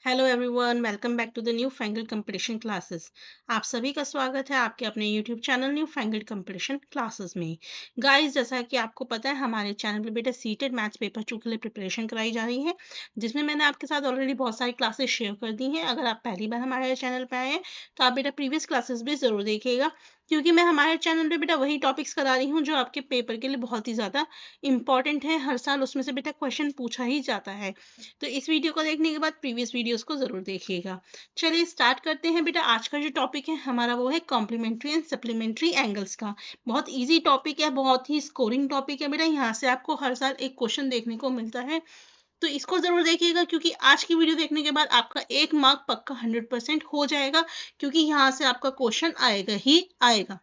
Hello everyone, welcome back to the new fangled competition classes. आप सभी का स्वागत है आपके अपने YouTube channel new fangled competition classes में। गाइस, जैसा कि आपको पता है हमारे चैनल पे बेटा सीटेड मैथ्स पेपर 2 के लिए प्रिपरेशन कराई जा रही है, जिसमें मैंने आपके साथ ऑलरेडी बहुत सारी क्लासेस शेयर कर दी हैं। अगर आप पहली बार हमारे चैनल पर आए हैं तो आप बेटा प्रीवियस क्लासेस भी ज़रूर देखिएगा, क्योंकि मैं हमारे चैनल पर बेटा वही टॉपिक्स करा रही हूँ जो आपके पेपर के लिए बहुत ही ज़्यादा इंपॉर्टेंट है। हर साल उसमें से बेटा क्वेश्चन पूछा ही जाता है। तो इस वीडियो को देखने के बाद प्रीवियस वीडियोस को जरूर देखिएगा। चलिए स्टार्ट करते हैं बेटा। आज का जो टॉपिक है हमारा वो है कॉम्प्लीमेंट्री एंड सप्लीमेंट्री एंगल्स का। बहुत इजी टॉपिक है, बहुत ही स्कोरिंग टॉपिक है बेटा। यहाँ से आपको हर साल एक क्वेश्चन देखने को मिलता है, तो इसको जरूर देखिएगा, क्योंकि आज की वीडियो देखने के बाद आपका 1 मार्क पक्का 100% हो जाएगा, क्योंकि यहाँ से आपका क्वेश्चन आएगा ही आएगा।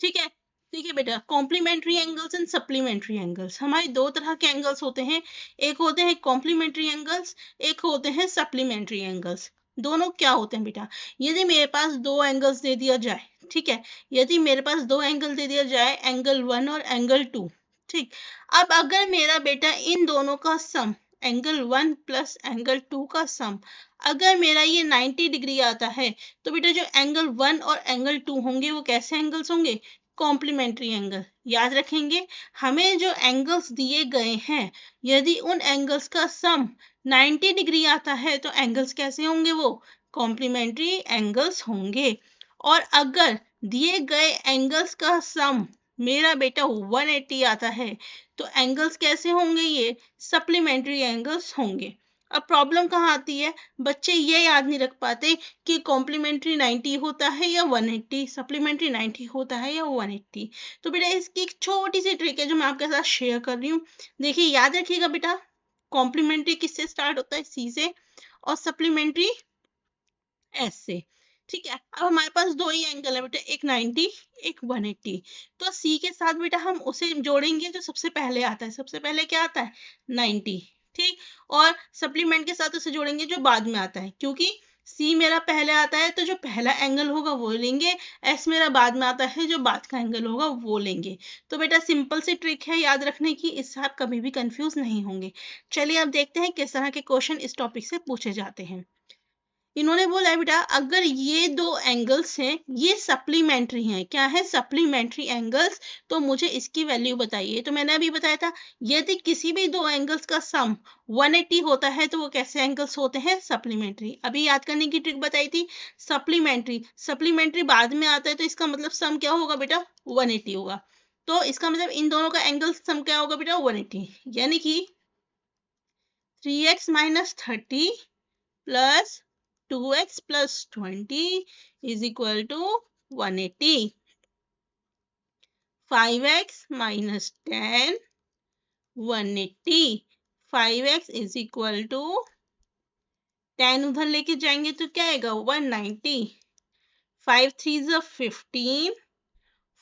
ठीक है, ठीक है बेटा। Complementary angles and supplementary angles, हमारे दो तरह के एंगल्स होते हैं। एक होते हैं कॉम्प्लीमेंट्री एंगल्स, एक होते हैं सप्लीमेंट्री एंगल्स। दोनों क्या होते हैं बेटा? यदि मेरे पास दो एंगल्स दे दिया जाए, ठीक है, यदि मेरे पास दो एंगल दे दिया जाए, एंगल 1 और एंगल 2, ठीक। अब अगर मेरा बेटा इन दोनों का सम, एंगल 1 प्लस एंगल 2 का सम, अगर मेरा ये 90 डिग्री आता है, तो बेटा जो एंगल 1 और एंगल 2 होंगे वो कैसे एंगल्स होंगे? Complementary angle. याद रखेंगे, हमें जो एंगल्स दिए गए हैं, यदि उन एंगल्स का सम 90 डिग्री आता है तो एंगल्स कैसे होंगे? वो कॉम्प्लीमेंट्री एंगल्स होंगे। और अगर दिए गए एंगल्स का सम मेरा बेटा 180 आता है तो एंगल्स कैसे होंगे? ये सप्लीमेंट्री एंगल्स होंगे। अब प्रॉब्लम कहाँ आती है? बच्चे ये याद नहीं रख पाते कि कॉम्प्लीमेंट्री 90 होता है या 180, सप्लीमेंट्री 90 होता है या 180। तो बेटा इसकी एक छोटी सी ट्रिक है जो मैं आपके साथ शेयर कर रही हूँ। देखिए, याद रखिएगा बेटा, कॉम्प्लीमेंट्री किससे स्टार्ट होता है? सी से, और सप्लीमेंट्री एस से। ठीक है, अब हमारे पास दो ही एंगल है बेटा, एक 90, एक 180। तो सी के साथ बेटा हम उसे जोड़ेंगे जो सबसे पहले आता है। सबसे पहले क्या आता है? 90, ठीक। और सप्लीमेंट के साथ उसे जोड़ेंगे जो बाद में आता है, क्योंकि सी मेरा पहले आता है तो जो पहला एंगल होगा वो लेंगे, एस मेरा बाद में आता है, जो बाद का एंगल होगा वो लेंगे। तो बेटा सिंपल सी ट्रिक है याद रखने की, इससे आप कभी भी कंफ्यूज नहीं होंगे। चलिए अब देखते हैं किस तरह के क्वेश्चन इस टॉपिक से पूछे जाते हैं। इन्होंने बोला है बेटा, अगर ये दो एंगल्स हैं, ये सप्लीमेंट्री हैं। क्या है? Supplementary angles. तो मुझे इसकी वैल्यू बताइए। तो मैंने अभी बताया था, यदि किसी भी दो एंगल्स का सम 180 होता है तो वो कैसे एंगल्स होते हैं? सप्लीमेंट्री। अभी याद करने की ट्रिक बताई थी। सप्लीमेंट्री, सप्लीमेंट्री बाद में आता है तो इसका मतलब सम क्या होगा बेटा? 180 होगा। तो इसका मतलब इन दोनों का एंगल सम क्या होगा बेटा? 180। यानी कि 3x minus 30 plus 2x plus 20 is equal to 180. 5x minus 10, 180. 5x is equal to 10 उधर लेके जाएंगे तो क्या आएगा? 190. 5 3 15,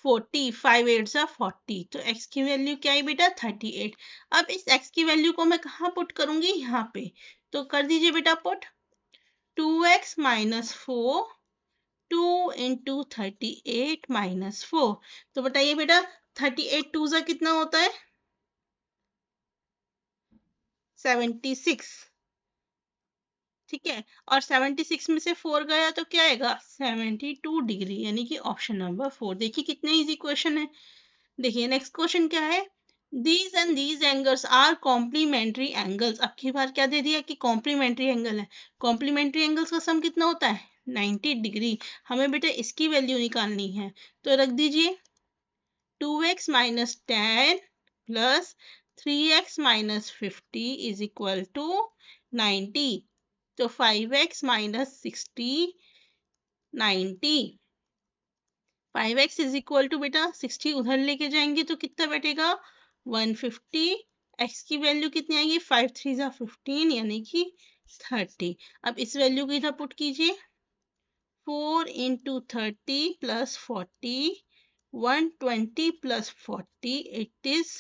40, 5 8 40। तो x की वैल्यू क्या है बेटा? 38। अब इस x की वैल्यू को मैं कहाँ पुट करूंगी? यहाँ पे। तो कर दीजिए बेटा put. 2x minus 4, 2 into 38 minus 4। तो बताइए बेटा, 38 टू ज़ा कितना होता है? 76। ठीक है, और 76 में से 4 गया तो क्या आएगा? 72 डिग्री, यानी कि ऑप्शन नंबर 4। देखिए कितने इजी क्वेश्चन है। देखिए नेक्स्ट क्वेश्चन क्या है? These and these angles are complementary angles. अब की बार क्या दे दिया कि कॉम्प्लीमेंट्री एंगल है। कॉम्प्लीमेंट्री एंगल्स का सम कितना होता है? 90 डिग्री। हमें बेटा इसकी वैल्यू निकालनी है, तो रख दीजिए 2x minus 10 plus 3x minus 50 is equal to 90। तो 5x minus 60, 90। 5x is equal to बेटा 60 उधर लेके जाएंगे तो कितना बैठेगा? 150। x की वैल्यू कितनी आएगी? 5 3 15, यानी कि 30। अब इस वैल्यू को इधर पुट कीजिए। 4 into 30 plus 40, 120 plus 40, it is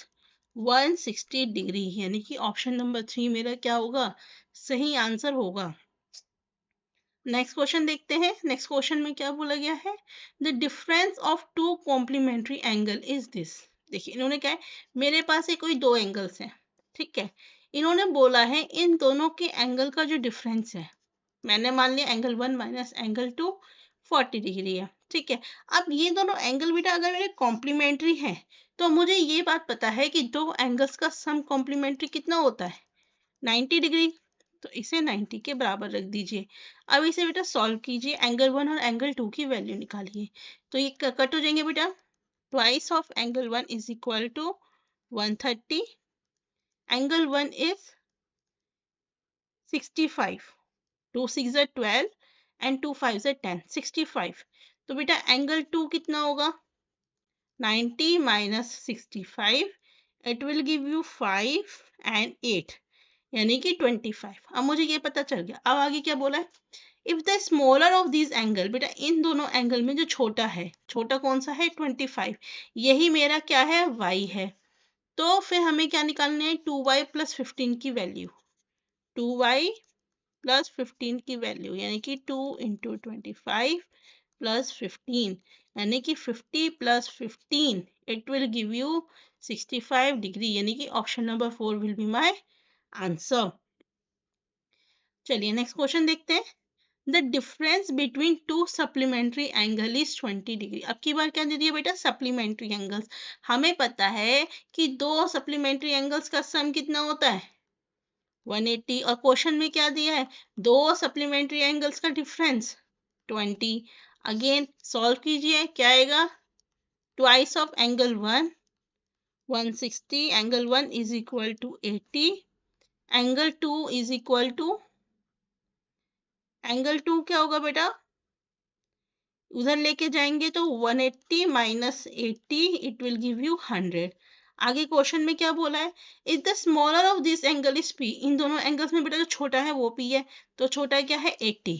160 degree, यानी कि ऑप्शन नंबर 3 मेरा क्या होगा? सही आंसर होगा। नेक्स्ट क्वेश्चन देखते हैं। नेक्स्ट क्वेश्चन में क्या बोला गया है? The difference of two complementary angle is this. देखिए इन्होंने क्या है, मेरे पास कोई दो एंगल्स हैं, ठीक है। इन्होंने बोला है इन दोनों के एंगल का जो डिफरेंस है, मैंने मान लिया एंगल 1 माइनस एंगल 2 40 डिग्री है, ठीक है। अब ये दोनों एंगल बेटा अगर मेरे कॉम्प्लीमेंट्री हैं तो मुझे ये बात पता है कि दो एंगल्स का सम कॉम्प्लीमेंट्री कितना होता है, 90 डिग्री। तो इसे 90 के बराबर रख दीजिए। अब इसे बेटा सॉल्व कीजिए, एंगल 1 और एंगल 2 की वैल्यू निकालिए। तो ये कट हो जाएंगे बेटा, twice of angle 1 is equal to 130, angle 1 is 65, 2 6 are 12 and 2 5 are 10, 65। तो बेटा एंगल 2 कितना होगा, 90 minus 65, it will give you 5 and 8 यानी कि 25। अब मुझे ये पता चल गया। अब आगे क्या बोला है, if the smaller of this angle, बेटा इन दोनों एंगल में जो छोटा है, छोटा कौन सा है, 25, यही मेरा क्या है, y है। तो फिर हमें क्या निकालना है, 2y प्लस 15 की वैल्यू, 2y प्लस 15 की वैल्यू यानी कि 2 इंटू 25 प्लस 15 यानी कि 50 plus 15, it will give you 65 degree, यानी कि option number 4 will be my answer. चलिए नेक्स्ट क्वेश्चन देखते हैं। The difference between two supplementary angle is 20 degree. अब की बार क्या दे दिया बेटा, सप्लीमेंट्री एंगल्स। हमें पता है कि दो सप्लीमेंट्री एंगल्स का सम कितना होता है, 180। और क्वेश्चन में क्या दिया है, दो सप्लीमेंट्री एंगल्स का डिफरेंस 20। अगेन सॉल्व कीजिए, क्या आएगा, twice of angle 1 160, angle 1 is equal to 80, angle 2 is equal to, angle 2 क्या होगा बेटा, उधर लेके जाएंगे तो 180 minus 80, it will give you 100। आगे क्वेश्चन में क्या बोला है, is the smaller of this angle is P. इन दोनों एंगल्स में बेटा जो छोटा है वो पी है, तो छोटा क्या है 80,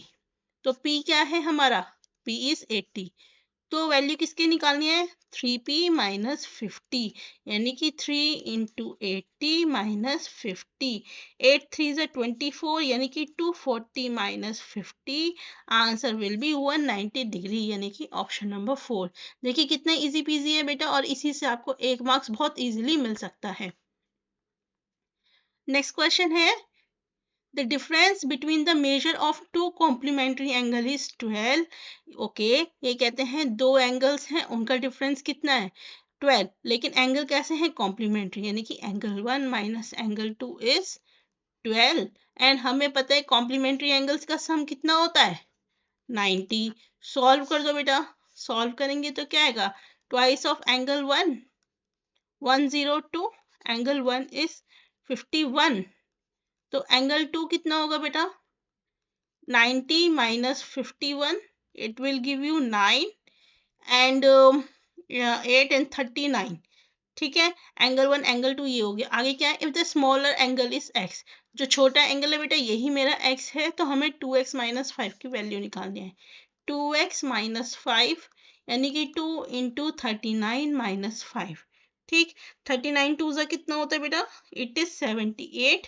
तो पी क्या है हमारा, पी इज 80। तो वैल्यू किसकी निकालनी है, 3p माइनस 50 यानी कि 3 इंटू 80 माइनस 50, 8 3 is 24 यानी कि 240 minus 50, answer will be 190 degree यानी कि ऑप्शन नंबर 4। देखिए कितना इजी पीजी है बेटा, और इसी से आपको 1 मार्क्स बहुत इजीली मिल सकता है। नेक्स्ट क्वेश्चन है, the difference between the measure of two complementary angle is 12। Okay ये कहते हैं दो एंगल्स हैं, उनका डिफरेंस कितना है, 12, लेकिन एंगल कैसे हैं, कॉम्प्लीमेंट्री, यानी कि angle 1 minus angle 2 is 12। And हमें पता है कॉम्प्लीमेंट्री एंगल्स का सम कितना होता है, 90। सॉल्व कर दो बेटा, सॉल्व करेंगे तो क्या आएगा, twice of angle 1 102, angle 1 is 51, तो एंगल 2 कितना होगा बेटा, 90 minus 51, it will give you 9 and 8 and 39, ठीक है। एंगल 1 एंगल 2 ये हो गया। आगे क्या है, if the smaller angle is x, जो छोटा एंगल है बेटा यही मेरा x है, तो हमें 2x माइनस 5 की वैल्यू निकालनी है, 2x माइनस 5 यानी कि 2 इंटू 39 माइनस 5, ठीक। 39 टू ज़ा कितना होता है बेटा, it is 78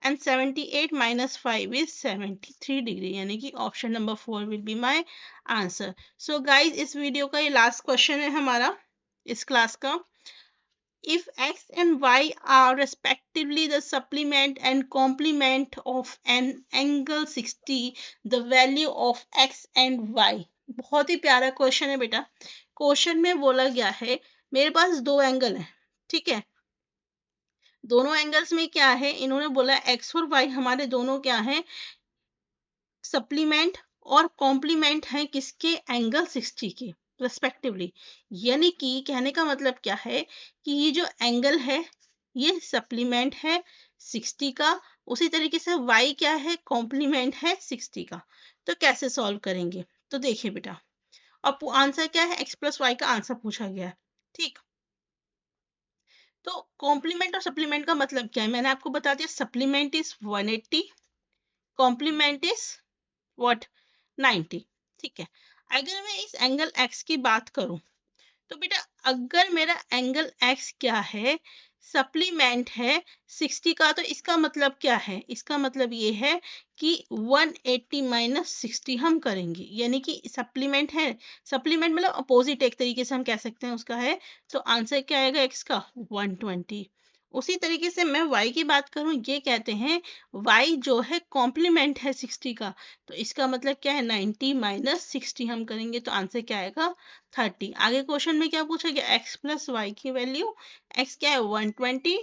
and 78 minus 5 is 73 degree, यानी कि option number 4 will be my answer. So guys इस वीडियो का ये लास्ट क्वेश्चन है हमारा इस क्लास का। If x and y are respectively the supplement and complement of an angle 60, the value of x and y। बहुत ही प्यारा question है बेटा। क्वेश्चन में बोला गया है मेरे पास दो एंगल है, ठीक है, दोनों एंगल्स में क्या है, इन्होंने बोला एक्स और वाई हमारे दोनों क्या है, सप्लीमेंट और कॉम्प्लीमेंट हैं किसके, एंगल 60 के रेस्पेक्टिवली। यानी कि कहने का मतलब क्या है कि ये जो एंगल है ये सप्लीमेंट है 60 का, उसी तरीके से वाई क्या है, कॉम्प्लीमेंट है 60 का। तो कैसे सॉल्व करेंगे, तो देखिए बेटा, अब आंसर क्या है, एक्स प्लस वाई का आंसर पूछा गया है, ठीक। तो कॉम्प्लीमेंट और सप्लीमेंट का मतलब क्या है, मैंने आपको बता दिया, supplement is 180, complement is what, 90, ठीक है। अगर मैं इस एंगल x की बात करूं तो बेटा अगर मेरा एंगल x क्या है, सप्लीमेंट है 60 का, तो इसका मतलब क्या है, इसका मतलब ये है कि 180 माइनस 60 हम करेंगे, यानी कि सप्लीमेंट है, सप्लीमेंट मतलब अपोजिट एक तरीके से हम कह सकते हैं उसका है, तो आंसर क्या आएगा x का 120। उसी तरीके से मैं y की बात करूं, ये कहते हैं y जो है कॉम्प्लीमेंट है 60 का, तो इसका मतलब क्या है 90 माइनस 60 हम करेंगे तो आंसर क्या आएगा 30। आगे क्वेश्चन में क्या पूछा गया, x प्लस वाई की वैल्यू, x क्या है 120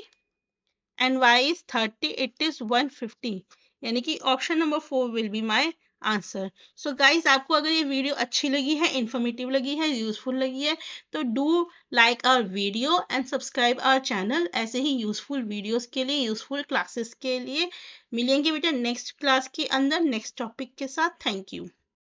and y is 30, it is 150, यानी कि option number 4 will be my answer. So guys, आपको अगर ये वीडियो अच्छी लगी है, इंफॉर्मेटिव लगी है, यूजफुल लगी है, तो do like our video and subscribe our channel. ऐसे ही यूजफुल वीडियोस के लिए, यूजफुल क्लासेस के लिए मिलेंगे बेटा नेक्स्ट क्लास के अंदर नेक्स्ट टॉपिक के साथ। Thank you.